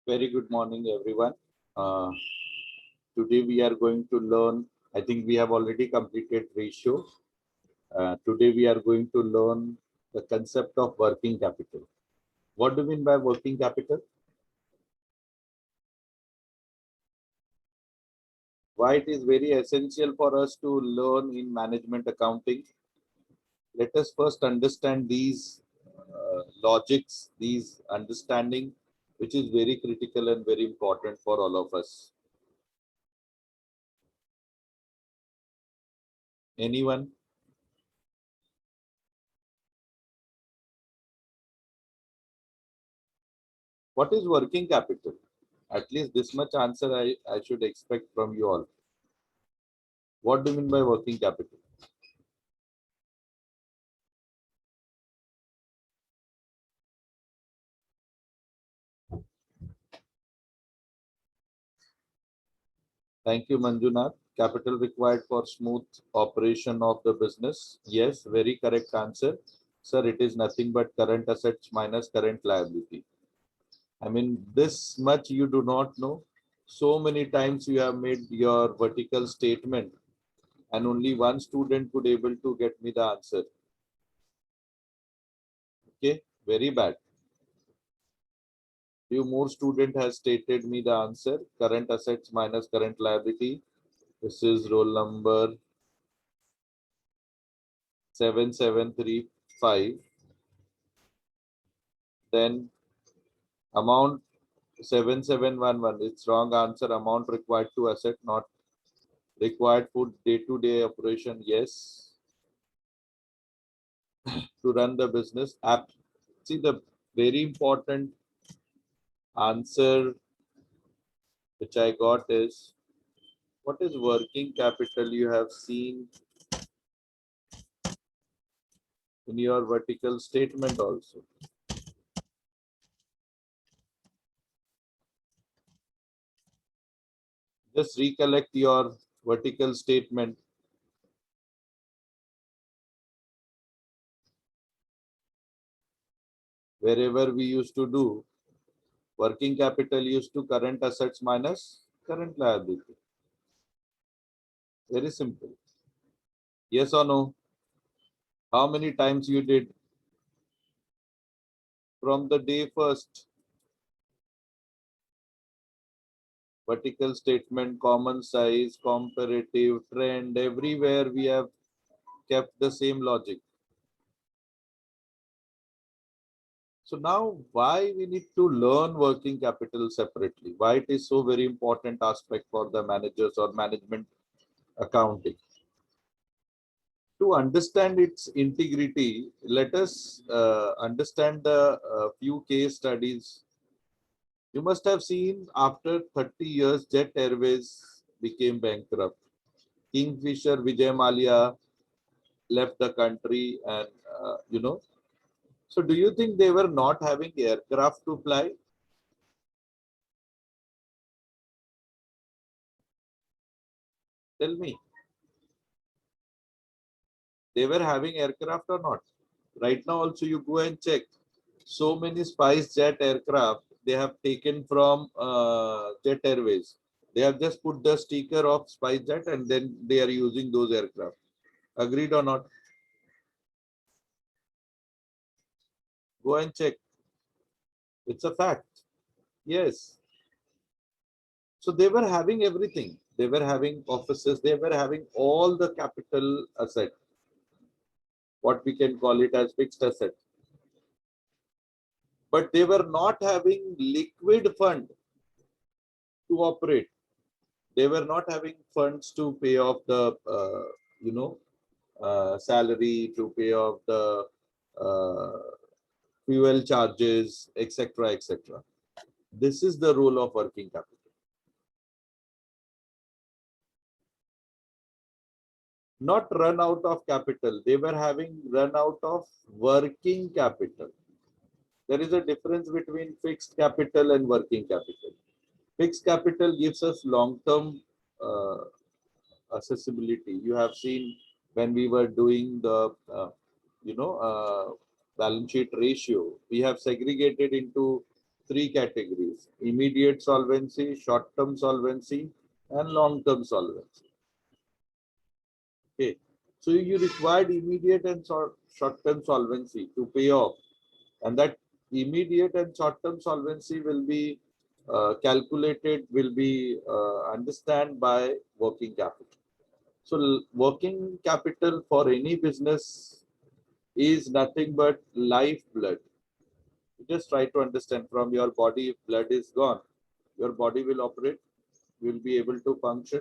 Very good morning, everyone. Uh, Today we are going to learn. I think we have already completed ratio. Today we are going to learn the concept of working capital. What do you mean by working capital? Why it is very essential for us to learn in management accounting? Let us first understand these logics, these understanding, which is very critical and very important for all of us. Anyone? What is working capital? At least this much answer I should expect from you all. What do you mean by working capital? Thank you, Manjunath. Capital required for smooth operation of the business. Yes, very correct answer. Sir, it is nothing but current assets minus current liability. I mean, this much you do not know. So many times you have made your vertical statement and only one student could able to get me the answer. Okay, very bad. Few more student has stated me the answer. Current assets minus current liability. This is roll number 7735. Then amount 7711. It's wrong answer. Amount required to asset, not required for day-to-day operation. Yes, to run the business. See, the very important answer which I got is, what is working capital? You have seen in your vertical statement also. Just recollect your vertical statement. Wherever we used to do, working capital used to current assets minus current liability. Very simple. Yes or no? How many times you did from the day first? Vertical statement, common size, comparative, trend, everywhere we have kept the same logic. So now why we need to learn working capital separately? Why it is so very important aspect for the managers or management accounting? To understand its integrity, let us understand the few case studies. You must have seen after 30 years, Jet Airways became bankrupt. Kingfisher, Vijay Mallya left the country, and So, do you think they were not having aircraft to fly? Tell me, they were having aircraft or not? Right now, also you go and check. So many Spice Jet aircraft they have taken from Jet Airways. They have just put the sticker of Spice Jet and then they are using those aircraft. Agreed or not? Go and check. It's a fact. Yes. So they were having everything. They were having offices. They were having all the capital asset. What we can call it as fixed asset. But they were not having liquid fund to operate. They were not having funds to pay off the salary, to pay off the uh, fuel charges, etc., etc. This is the role of working capital. Not run out of capital. They were having run out of working capital. There is a difference between fixed capital and working capital. Fixed capital gives us long-term uh, accessibility. You have seen when we were doing the balance sheet ratio, we have segregated into three categories: immediate solvency, short-term solvency, and long-term solvency. Okay, so you required immediate and short-term solvency to pay off, and that immediate and short-term solvency will be calculated, will be understand by working capital. So working capital for any business is nothing but lifeblood. You just try to understand, from your body, if blood is gone, your body will operate, you will be able to function.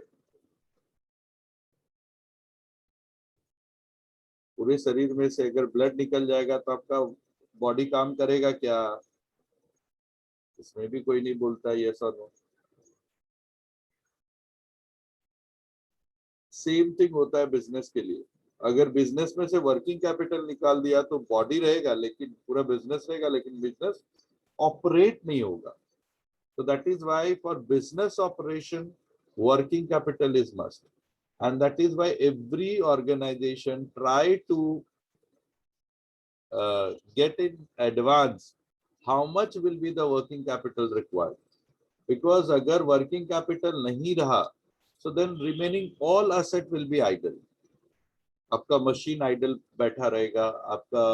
पूरे शरीर में से अगर blood निकल जाएगा तो आपका body काम करेगा क्या? इसमें भी कोई नहीं बोलता यस और नो. सेम थिंग होता है बिजनेस के लिए. अगर बिजनेस में से वर्किंग कैपिटल निकाल दिया तो बॉडी रहेगा, लेकिन पूरा बिजनेस रहेगा, लेकिन बिजनेस ऑपरेट नहीं होगा. So that is why for business operation, working capital is must. And that is why every organization try to get in advance how much will be the working capital required. Because agar working capital nahi raha, so then remaining all asset will be idle. आपका machine idle बैठा रहेगा, आपका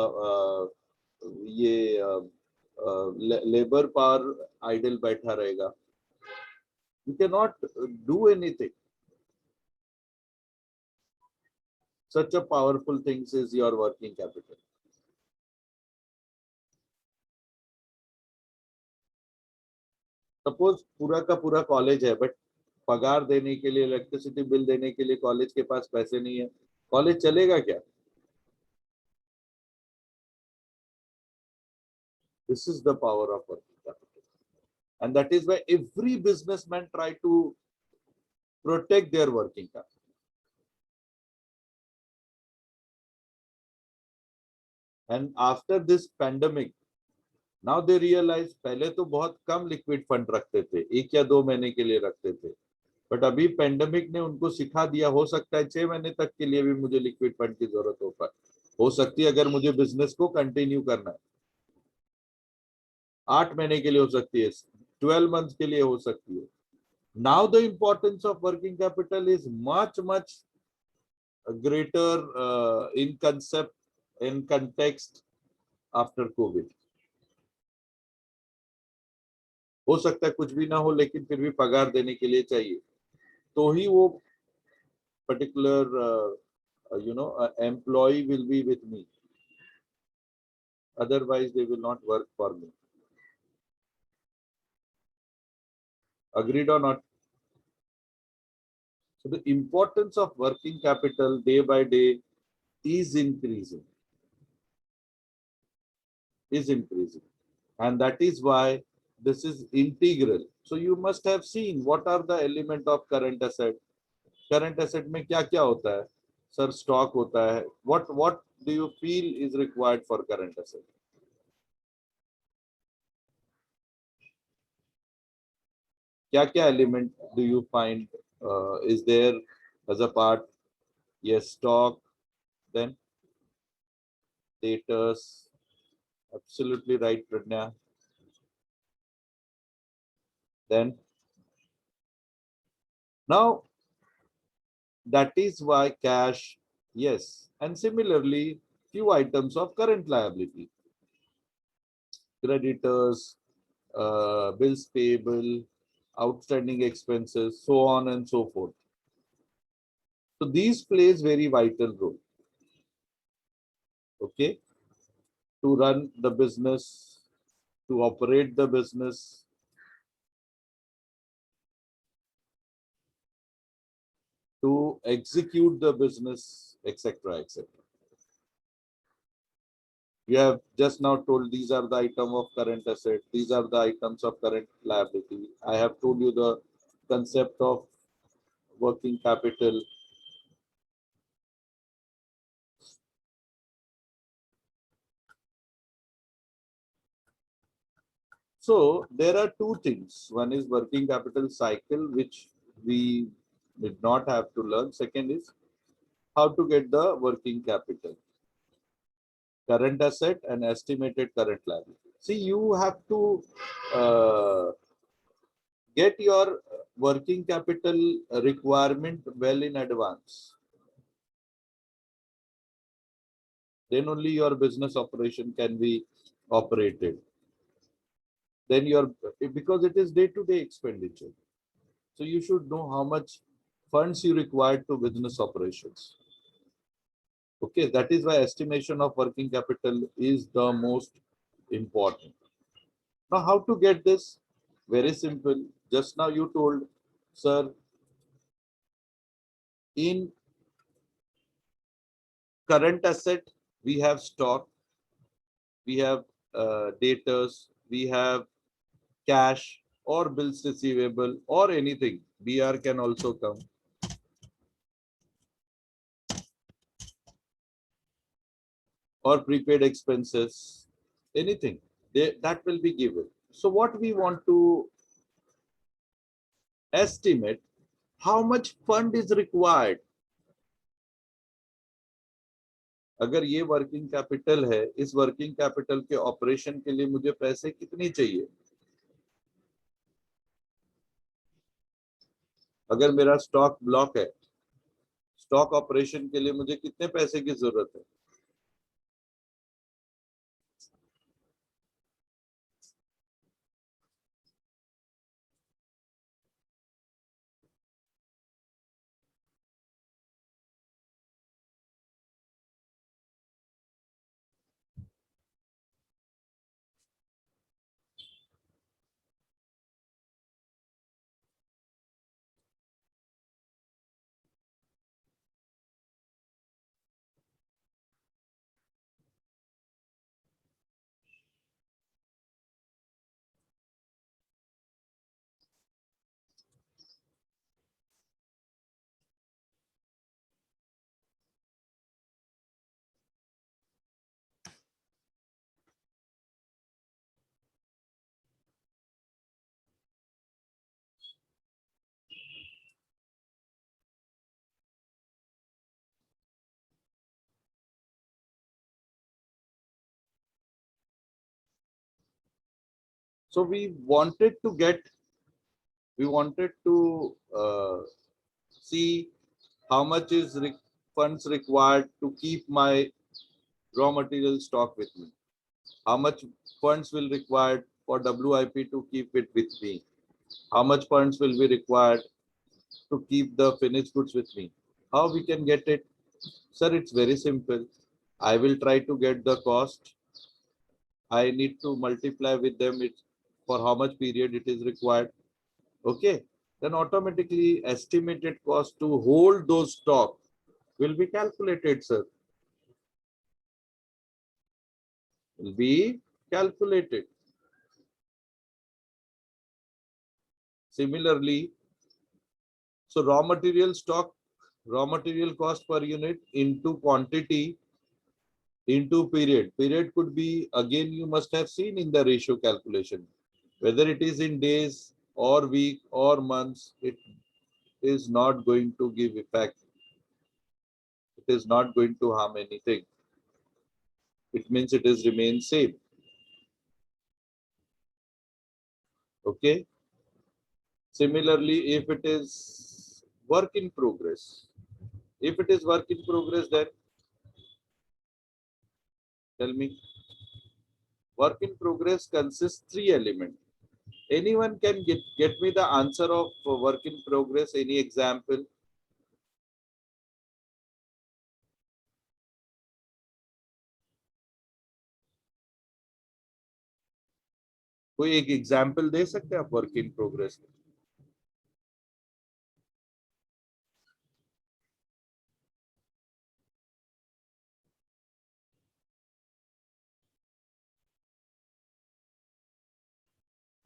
ये labor power idle बैठा रहेगा. You cannot do anything. Such a powerful thing is your working capital. Suppose पूरा का पूरा कॉलेज है, बट पगार देने के लिए, इलेक्ट्रिसिटी बिल देने के लिए कॉलेज के पास पैसे नहीं है, कॉलेज चलेगा क्या? This is the power of working capital, and that is why every businessman try to protect their working capital. And after this pandemic, now they realize पहले तो बहुत कम लिक्विड फंड रखते थे, 1 या 2 महीने के लिए रखते थे, बट अभी पेंडेमिक ने उनको सिखा दिया, हो सकता है 6 महीने तक के लिए भी मुझे लिक्विड फंड की जरूरत हो सकती है, अगर मुझे बिजनेस को कंटिन्यू करना है. 8 महीने के लिए हो सकती है, 12 मंथ्स के लिए हो सकती है. Now the importance of working capital is much greater in concept, in context after COVID. हो सकता है कुछ भी ना हो, लेकिन फिर भी पगार देने के लिए चाहिए, तो ही वो particular employee will be with me. Otherwise they will not work for me. Agreed or not? So the importance of working capital day by day is increasing. And that is why this is integral. So you must have seen what are the element of current asset. Current asset में क्या क्या होता है? Sir, stock होता है. What do you feel is required for current asset? क्या क्या element do you find is there as a part? Yes, stock, then debtors. Absolutely right, Pradnya. Then now that is why cash, yes, and similarly few items of current liability, creditors, bills payable, outstanding expenses, so on and so forth. So these plays very vital role, okay, to run the business, to operate the business, to execute the business, etc., etc. You have just now told these are the item of current asset, these are the items of current liability. I have told you the concept of working capital. So there are two things. One is working capital cycle, which we did not have to learn. Second is how to get the working capital, current asset and estimated current liability. See, you have to get your working capital requirement well in advance. Then only your business operation can be operated. Then because it is day-to-day expenditure. So you should know how much funds you require to business operations. Okay, that is why estimation of working capital is the most important. Now, how to get this? Very simple. Just now you told, sir, in current asset, we have stock, we have debtors, we have cash or bills receivable or anything. BR can also come. Or prepaid expenses, anything that will be given. So what we want to estimate how much fund is required. अगर ये working capital है, इस working capital के operation के लिए मुझे पैसे कितनी चाहिए? अगर मेरा स्टॉक ब्लॉक है, स्टॉक ऑपरेशन के लिए मुझे कितने पैसे की जरूरत है? So we wanted to see how much is funds required to keep my raw material stock with me. How much funds will required for WIP to keep it with me? How much funds will be required to keep the finished goods with me? How we can get it? Sir, it's very simple. I will try to get the cost. I need to multiply with them for how much period it is required. Okay. Then automatically estimated cost to hold those stock will be calculated, sir. Will be calculated. Similarly, so raw material stock, raw material cost per unit into quantity into period. Period could be, again, you must have seen in the ratio calculation, whether it is in days or week or months, it is not going to give effect. It is not going to harm anything. It means it is remain same. Okay. Similarly, if it is work in progress, if it is work in progress, then tell me, work in progress consists three elements. Anyone can get me the answer of work in progress? Any example? कोई एक example दे सकते हैं आप work in progress?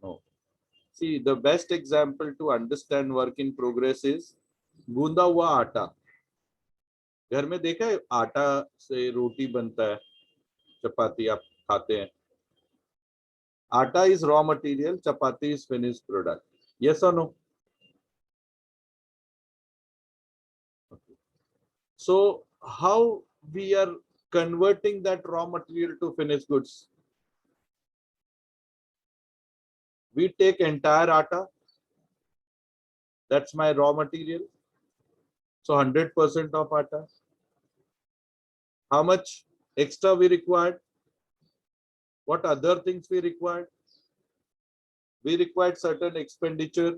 No. See, the best example to understand work in progress is गूंदा हुआ आटा. घर में देखा है आटा से रोटी बनता है, चपाती आप खाते हैं. आटा is raw material, chapati is finished product. Yes or no? Okay. So how we are converting that raw material to finished goods? We take entire atta. That's my raw material. So 100% of atta. How much extra we required? What other things we required? We required certain expenditure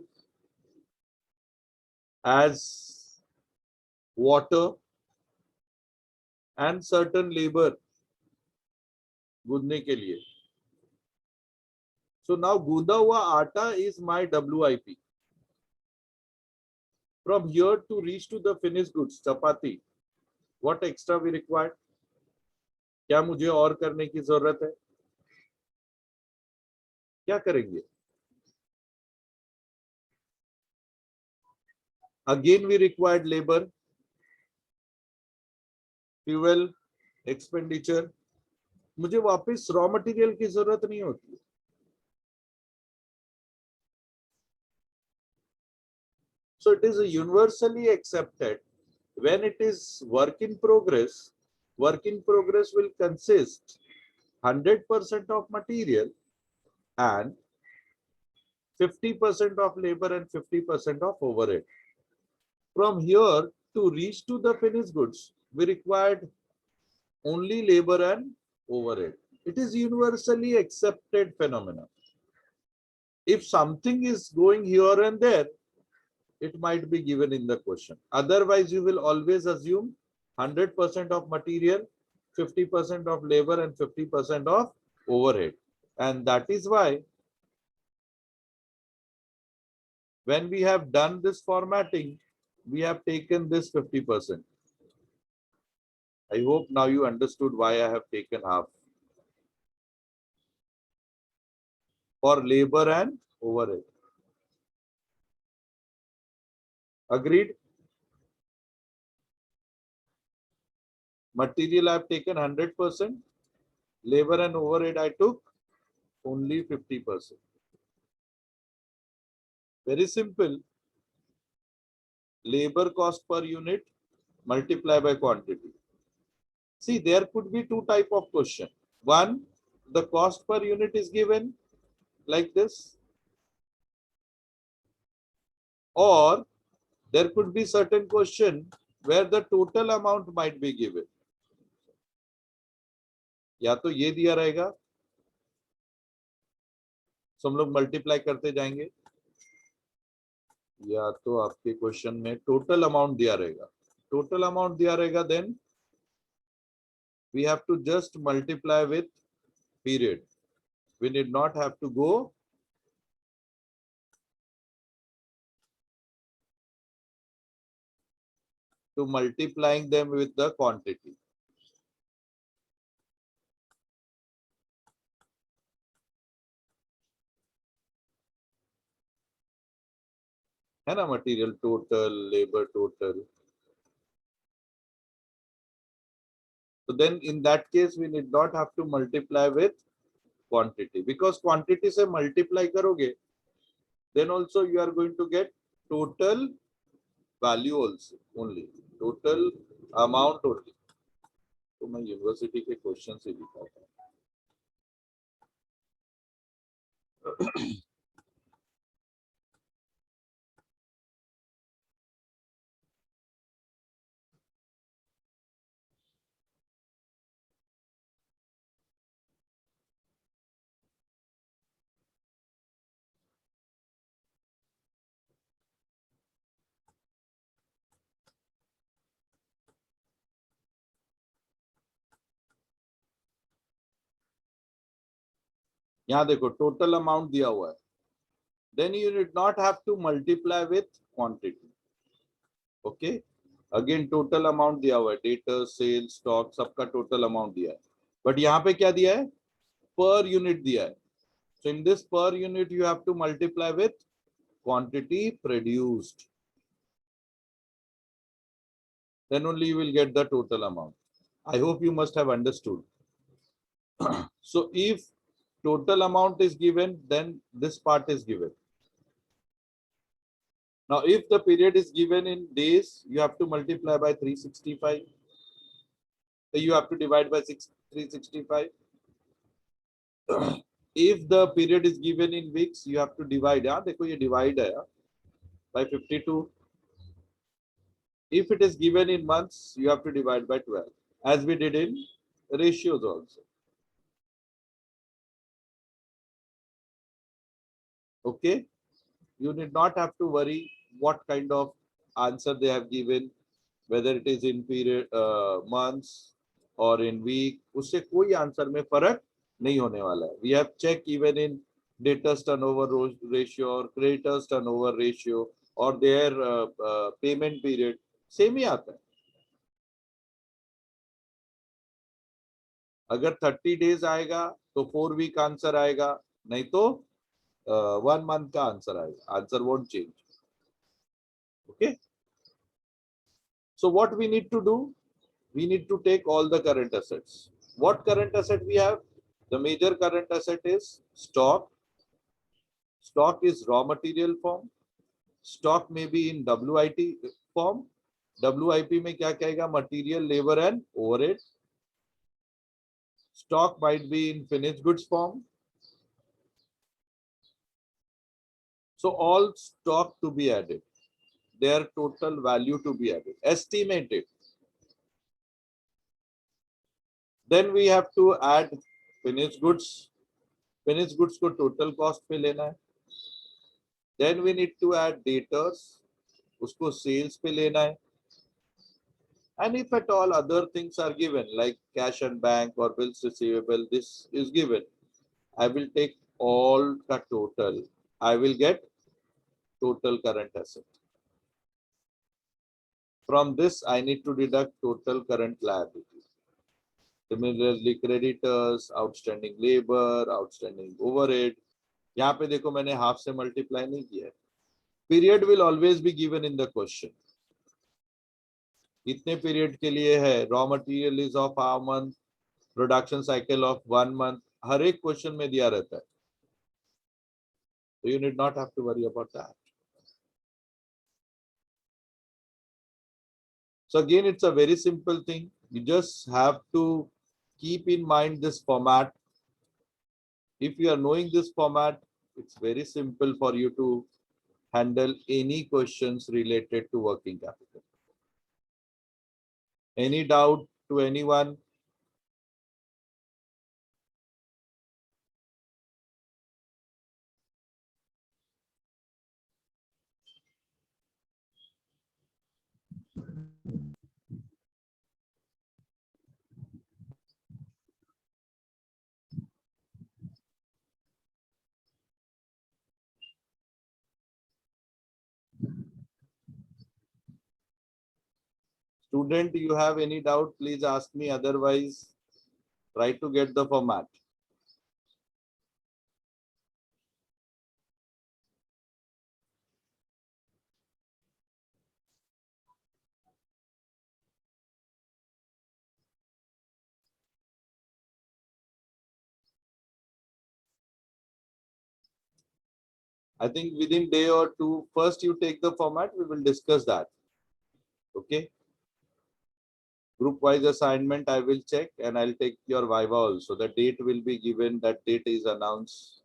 as water and certain labor गूंदने के लिए. So now गूंदा हुआ आटा is my WIP. From here to reach to the finished goods, chapati, what extra we required? क्या मुझे और करने की जरूरत है? क्या करेंगे? Again we required labor, fuel, expenditure. मुझे वापस रॉ मटेरियल की जरूरत नहीं होती. So it is universally accepted when it is work in progress will consist 100% of material and 50% of labor and 50% of overhead. From here to reach to the finished goods, we required only labor and overhead. It is universally accepted phenomenon. If something is going here and there, it might be given in the question. Otherwise, you will always assume 100% of material, 50% of labor and 50% of overhead. And that is why when we have done this formatting, we have taken this 50%. I hope now you understood why I have taken half. For labor and overhead. Agreed? Material I have taken 100%. Labor and overhead I took only 50%. Very simple. Labor cost per unit multiply by quantity. See, there could be two type of question. One, the cost per unit is given like this. Or there could be certain question where the total amount might be given. या तो ये दिया रहेगा, तो हम लोग multiply करते जाएंगे, या तो आपके क्वेश्चन में टोटल अमाउंट दिया रहेगा. टोटल अमाउंट दिया रहेगा, then we have to just multiply with period. We need not have to go to multiplying them with the quantity. है ना, material total, labor total. So then in that case we need not have to multiply with quantity, because quantity से multiply करोगे, then also you are going to get total value also only, total amount only. तो मैं university के question से दिखाता हूँ. यहाँ देखो टोटल अमाउंट दिया हुआ है, then you need not have to multiply with quantity. Okay, again total amount दिया हुआ है, डेटर, सेल, स्टॉक, सबका टोटल अमाउंट दिया है. बट यहाँ पे क्या दिया है? पर यूनिट दिया है. So in this per unit you have to multiply with quantity produced. Then only you will get the total amount. I hope you must have understood. So if total amount is given, then this part is given. Now if the period is given in days, you have to multiply by 365. So you have to divide by 365. If the period is given in weeks, you have to divide. Yeah, देखो ये divide है by 52. If it is given in months, you have to divide by 12, as we did in ratios also. Okay, you need not have to worry what kind of answer they have given, whether it is in period months or in week. उससे कोई answer में फर्क नहीं होने वाला है. We have checked even in debtors turnover ratio or creditors turnover ratio or their payment period, same ही आता है. अगर 30 days आएगा तो 4 week आंसर आएगा, नहीं तो 1 month का आंसर आएगा. Answer won't change. Okay. So what we need to do? We need to take all the current assets. What current asset we have? The major current asset is stock. Stock is raw material form. Stock may be in WIP form. WIP में क्या कहेगा? Material, labor and overhead. Stock might be in finished goods form. So all stock to be added. Their total value to be added. Estimated. Then we have to add finished goods. Finished goods को total cost पे लेना है. Then we need to add debtors. उसको sales पे लेना है. And if at all other things are given, like cash and bank or bills receivable, this is given. I will take all the total. I will get total current asset. From this, I need to deduct total current liability. Similarly, creditors, outstanding labor, outstanding overhead. यहाँ पे देखो मैंने half से multiply नहीं किया है. Period will always be given in the question. इतने period के लिए है. Raw material is of how month, production cycle of 1 month. हर एक क्वेश्चन में दिया रहता है. So you need not have to worry about that. So again, it's a very simple thing. You just have to keep in mind this format. If you are knowing this format, it's very simple for you to handle any questions related to working capital. Any doubt to anyone? Student, you have any doubt, please ask me. Otherwise, try to get the format. I think within day or two, first you take the format, we will discuss that. Okay. Group wise assignment, I will check and I'll take your Viva also. The date will be given, that date is announced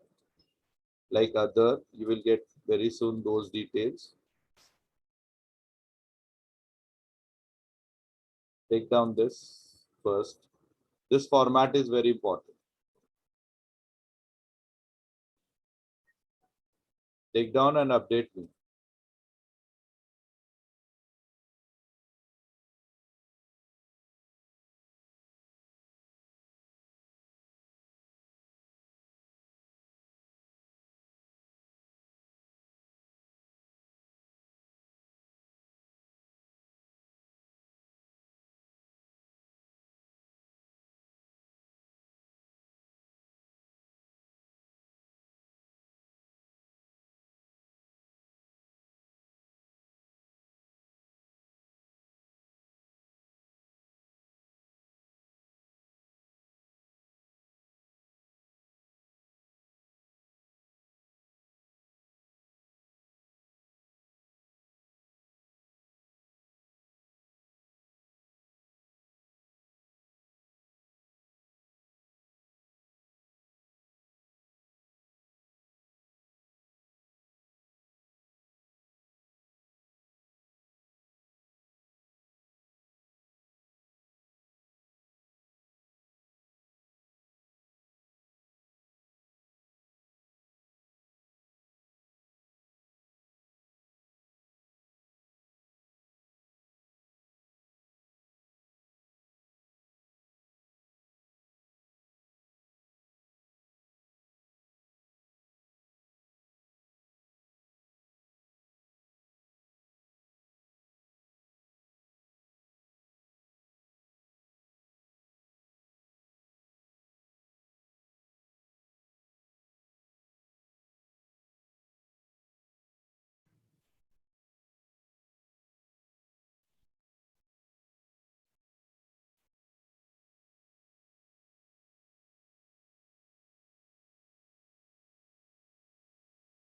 like other. You will get very soon those details. Take down this first. This format is very important. Take down and update me.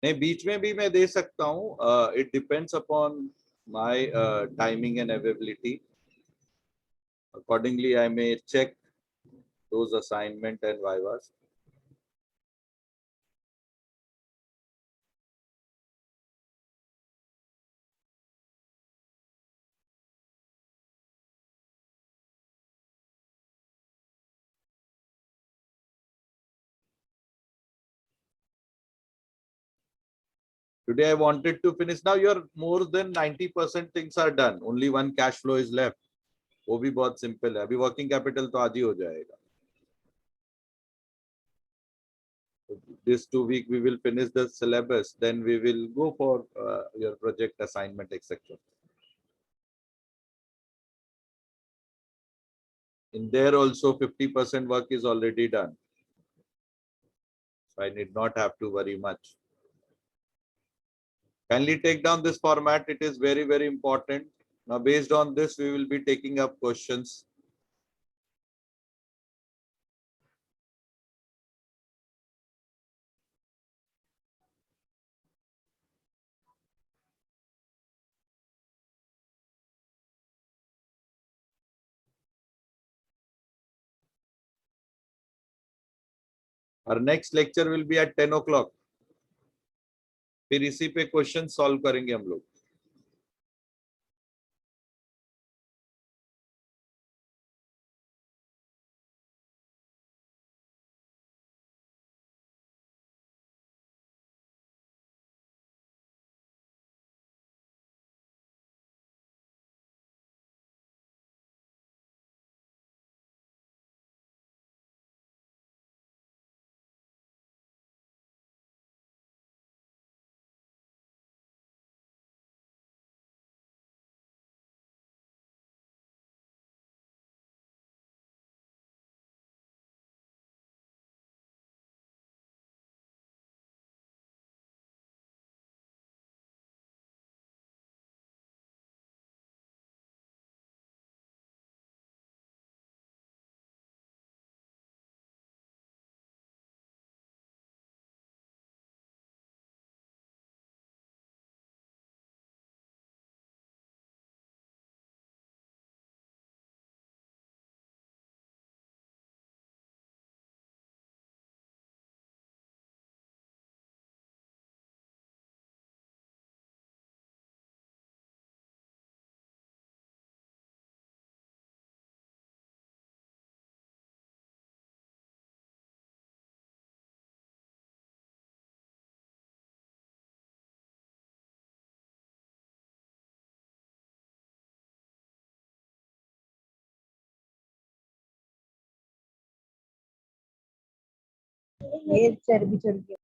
नहीं, बीच में भी मैं दे सकता हूँ. It depends upon my timing and availability. Accordingly, I may check those assignment and vivas. Today I wanted to finish. Now you're more than 90% things are done. Only one cash flow is left. वो भी बहुत simple है. अभी working capital तो आज ही हो जाएगा. This 2 week we will finish the syllabus. Then we will go for your project assignment, etc. In there also 50% work is already done. So I need not have to worry much. Kindly take down this format. It is very, very important. Now, based on this, we will be taking up questions. Our next lecture will be at 10 o'clock. फिर इसी पे question solve करेंगे हम लोग. ये चर्बी चढ़ गया.